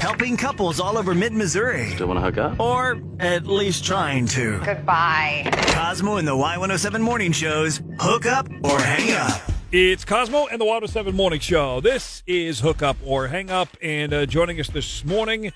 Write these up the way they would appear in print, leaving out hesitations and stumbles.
Helping couples all over mid-Missouri. Still want to hook up? Or at least trying to. Goodbye. Cosmo and the Y107 Morning Show's Hook Up or Hang Up. It's Cosmo and the Y107 Morning Show. This is Hook Up or Hang Up, and joining us this morning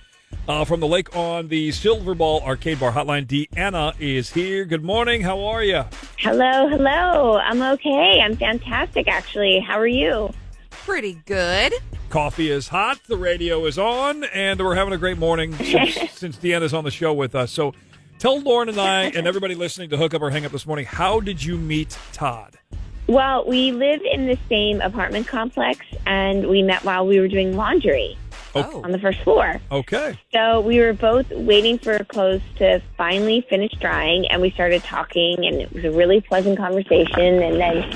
from the lake on the Silver Ball Arcade Bar Hotline, Deanna is here. Good morning. How are you? Hello. I'm okay. I'm fantastic, actually. How are you? Pretty good. Coffee is hot, the radio is on, and we're having a great morning since Deanna's on the show with us. So tell Lauren and I and everybody listening to Hook Up or Hang Up this morning, how did you meet Todd? Well, we live in the same apartment complex, and we met while we were doing laundry on the first floor. Okay. So we were both waiting for clothes to finally finish drying, and we started talking, and it was a really pleasant conversation. And then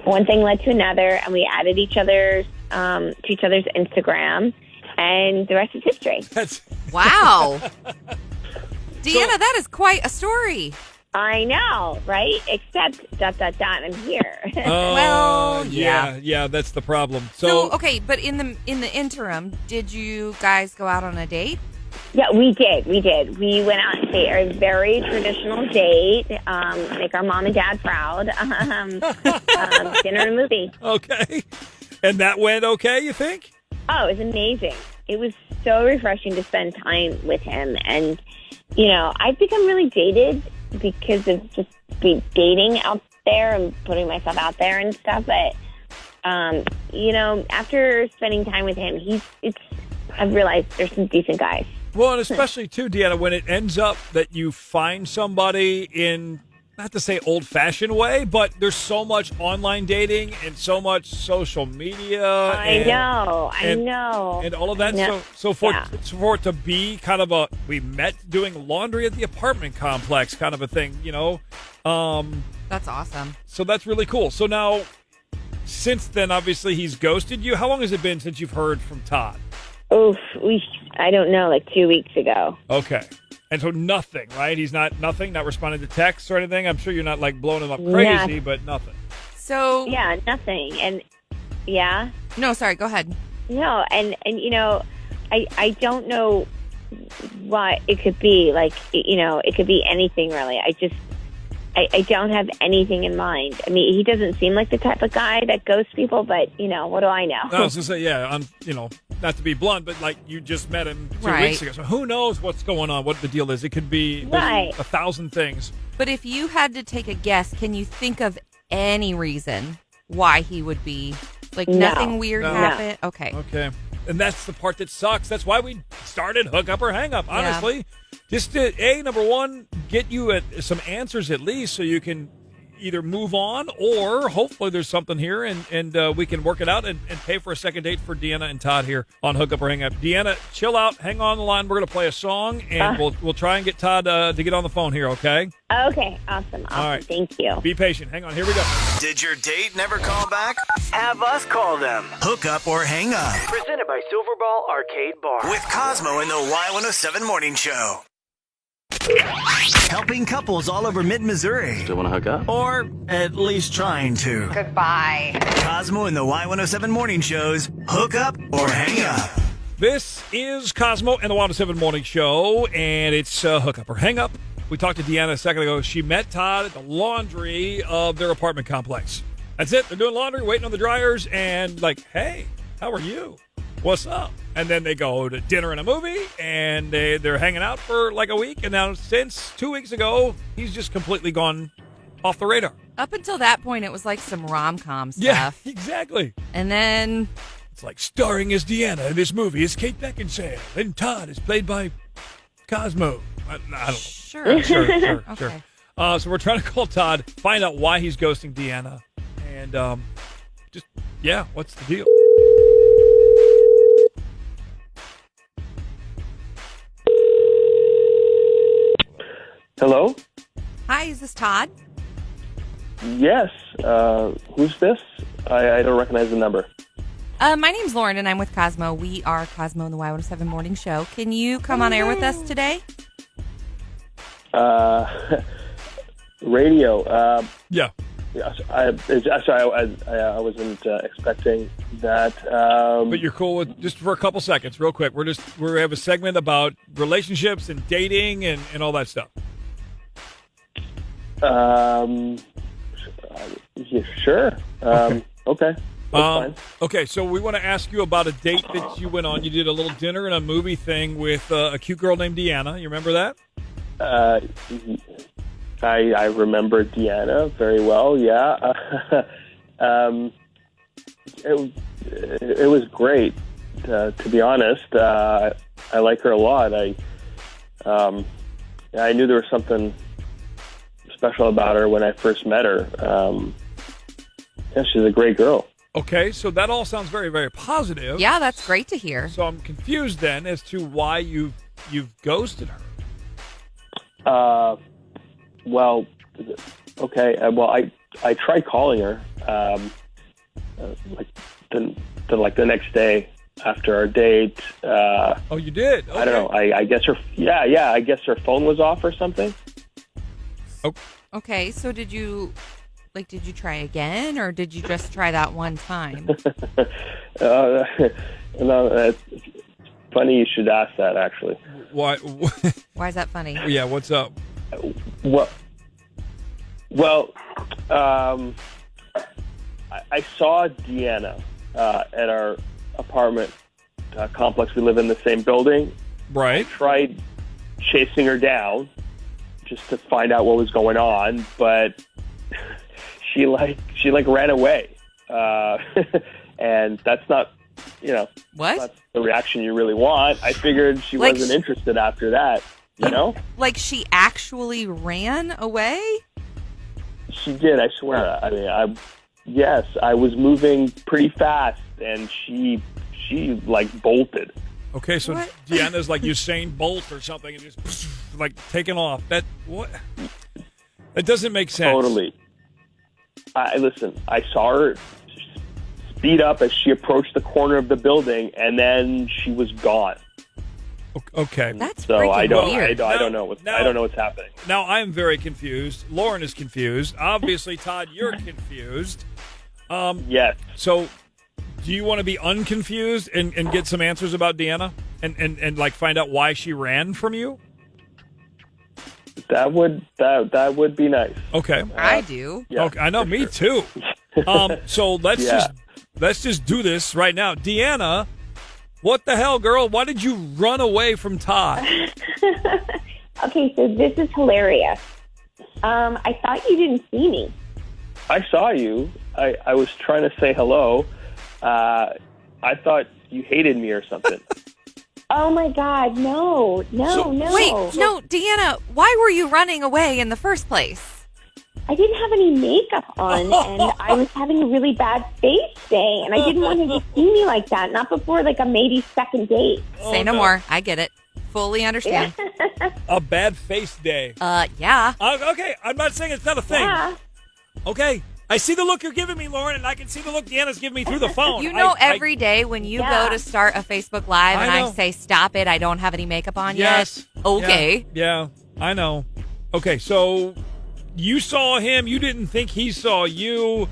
one thing led to another, and we added to each other's Instagram, and the rest is history. Wow. Deanna, that is quite a story. I know, right? Except ... I'm here. Well, yeah, that's the problem. So okay, but in the interim, did you guys go out on a date? Yeah, we did. We went out and ate a very traditional date, make our mom and dad proud. Dinner and movie. Okay. And that went okay, you think? Oh, it was amazing. It was so refreshing to spend time with him. And, I've become really jaded because of just dating out there and putting myself out there and stuff. But, after spending time with him, I've realized there's some decent guys. Well, and especially, too, Deanna, when it ends up that you find somebody in, not to say old-fashioned way, but there's so much online dating and so much social media. I know. And all of that. No. So for it to be kind of we met doing laundry at the apartment complex kind of a thing, That's awesome. So that's really cool. So now, since then, obviously, he's ghosted you. How long has it been since you've heard from Todd? Oof, I don't know, like 2 weeks ago. Okay. And so nothing, right? He's not responding to texts or anything? I'm sure you're not, blowing him up crazy, but nothing. So... Yeah, nothing. And, yeah? No, sorry, go ahead. No, and I don't know what it could be. It could be anything, really. I don't have anything in mind. I mean, he doesn't seem like the type of guy that ghosts people, but, what do I know? I was going to say, yeah, not to be blunt, but you just met him 2 weeks ago. So who knows what's going on, what the deal is. It could be 1,000 things. But if you had to take a guess, can you think of any reason why he would be, nothing weird happened? No. Okay. And that's the part that sucks. That's why we started Hook Up or Hang Up, honestly. Yeah. Just to, number one, get you some answers at least so you can either move on or hopefully there's something here and we can work it out and pay for a second date for Deanna and Todd here on Hook Up or Hang Up. Deanna, chill out. Hang on the line. We're going to play a song and we'll try and get Todd to get on the phone here, okay? Okay, awesome. All right. Thank you. Be patient. Hang on. Here we go. Did your date never call back? Have us call them. Hook Up or Hang Up. Presented by Silverball Arcade Bar. With Cosmo and the Y107 Morning Show. Helping couples all over mid-Missouri. Still want to hook up? Or at least trying to. Goodbye. Cosmo and the Y107 Morning Show's Hook Up or Hang Up. This is Cosmo and the Y107 Morning Show, and it's Hook Up or Hang Up. We talked to Deanna a second ago. She met Todd at the laundry of their apartment complex. That's it. They're doing laundry, waiting on the dryers, and hey, how are you? What's up? And then they go to dinner and a movie, and they're hanging out for a week. And now since 2 weeks ago, he's just completely gone off the radar. Up until that point, it was like some rom-com stuff. Yeah, exactly. And then... It's like starring as Deanna in this movie is Kate Beckinsale, and Todd is played by Cosmo. I don't know. Sure. Sure. Okay. So we're trying to call Todd, find out why he's ghosting Deanna, and what's the deal? Hello? Hi, is this Todd? Yes. Who's this? I don't recognize the number. My name's Lauren, and I'm with Cosmo. We are Cosmo and the Y107 Morning Show. Can you come on air with us today? Radio. Yeah. I wasn't expecting that. But you're cool with, just for a couple seconds, real quick. We have a segment about relationships and dating and all that stuff. Yeah, sure. Okay. That's fine. Okay, so we want to ask you about a date that you went on. You did a little dinner and a movie thing with a cute girl named Deanna. You remember that? I remember Deanna very well. Yeah. It was great. To be honest, I like her a lot. I knew there was something special about her when I first met her. Yeah, she's a great girl. Okay, so that all sounds very, very positive. Yeah, that's great to hear. So I'm confused then as to why you've ghosted her. Well, okay. Well, I tried calling her, like the next day after our date. Oh, you did? Okay. I don't know. I guess her. Yeah. I guess her phone was off or something. Oh. Okay, so did you try again, or did you just try that one time? No, it's funny you should ask that, actually. Why? Why is that funny? Yeah, what's up? Well, I saw Deanna at our apartment complex. We live in the same building. Right. I tried chasing her down just to find out what was going on, but she ran away, and that's not, what? That's the reaction you really want. I figured she wasn't interested after that. Like she actually ran away? She did, I swear. I mean, yes, I was moving pretty fast, and she bolted. Okay, so what? Deanna's like Usain Bolt or something, and just like taking off. That doesn't make sense. Totally. Listen, I saw her speed up as she approached the corner of the building, and then she was gone. Okay, that's so I don't know what's happening. Now I'm very confused. Lauren is confused. Obviously, Todd, you're confused. Yes. So, do you want to be unconfused and get some answers about Deanna and like find out why she ran from you? That would be nice. Okay, I do. Yeah, okay, I know, me too. So let's just do this right now, Deanna. What the hell, girl? Why did you run away from Todd? Okay, so this is hilarious. I thought you didn't see me. I saw you. I was trying to say hello. I thought you hated me or something. Oh, my God. No. Wait, no, Deanna, why were you running away in the first place? I didn't have any makeup on, and I was having a really bad face day, and I didn't want him to see me like that, not before, like, a maybe second date. Say no more. I get it. Fully understand. A bad face day. Yeah. Okay, I'm not saying it's not a thing. Yeah. Okay. I see the look you're giving me, Lauren, and I can see the look Deanna's giving me through the phone. You know, every day when you go to start a Facebook Live and I say, stop it, I don't have any makeup on yet. Okay. Yeah, I know. Okay, so you saw him. You didn't think he saw you.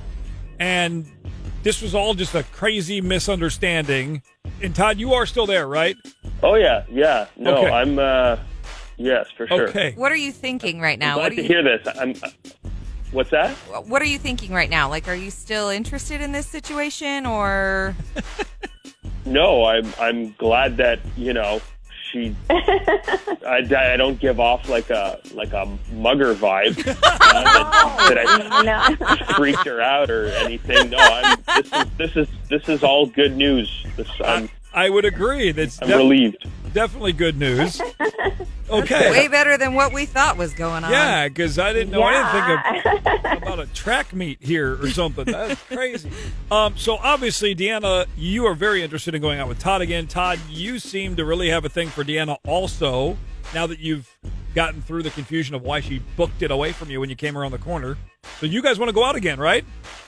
And this was all just a crazy misunderstanding. And Todd, you are still there, right? Oh, yeah. Yeah. No, okay. I'm, yes, for sure. Okay. What are you thinking right now? I'm glad to hear this. What's that? What are you thinking right now? Like, are you still interested in this situation, or? No, I'm glad that she. I don't give off like a mugger vibe that I freaked her out or anything. No, this is all good news. I would agree. I'm relieved. Definitely good news. Okay. Way better than what we thought was going on. Yeah, because I didn't know anything about a track meet here or something. That's crazy. So obviously, Deanna, you are very interested in going out with Todd again. Todd, you seem to really have a thing for Deanna also, now that you've gotten through the confusion of why she booked it away from you when you came around the corner. So you guys want to go out again, right?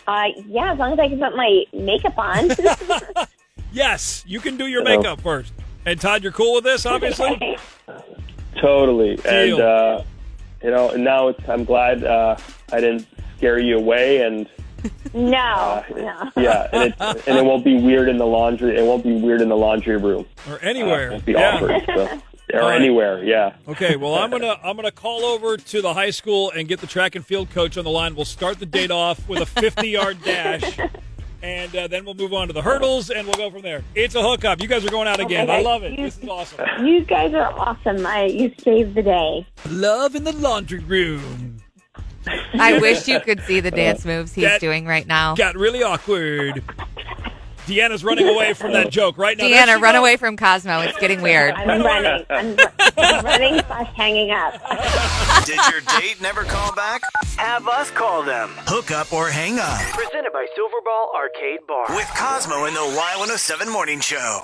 Yeah, as long as I can put my makeup on. Yes, you can do your makeup first. And Todd, you're cool with this, obviously? Totally. Deal. And, now I'm glad I didn't scare you away, and No. yeah, and it won't be weird in the laundry. It won't be weird in the laundry room or anywhere. It won't be awkward. So. Or anywhere, yeah. Okay, well, I'm gonna call over to the high school and get the track and field coach on the line. We'll start the date off with a 50-yard dash, and then we'll move on to the hurdles, and we'll go from there. It's a hookup. You guys are going out again. Okay. I love it. This is awesome. You guys are awesome. You saved the day. Love in the laundry room. I wish you could see the dance moves he's doing right now. Got really awkward. Deanna's running away from that joke right now. Deanna, run away from Cosmo. It's getting weird. I'm running. I'm running / hanging up. Did your date never call back? Have us call them. Hook up or hang up. Presented by Silverball Arcade Bar. With Cosmo in the Y107 Morning Show.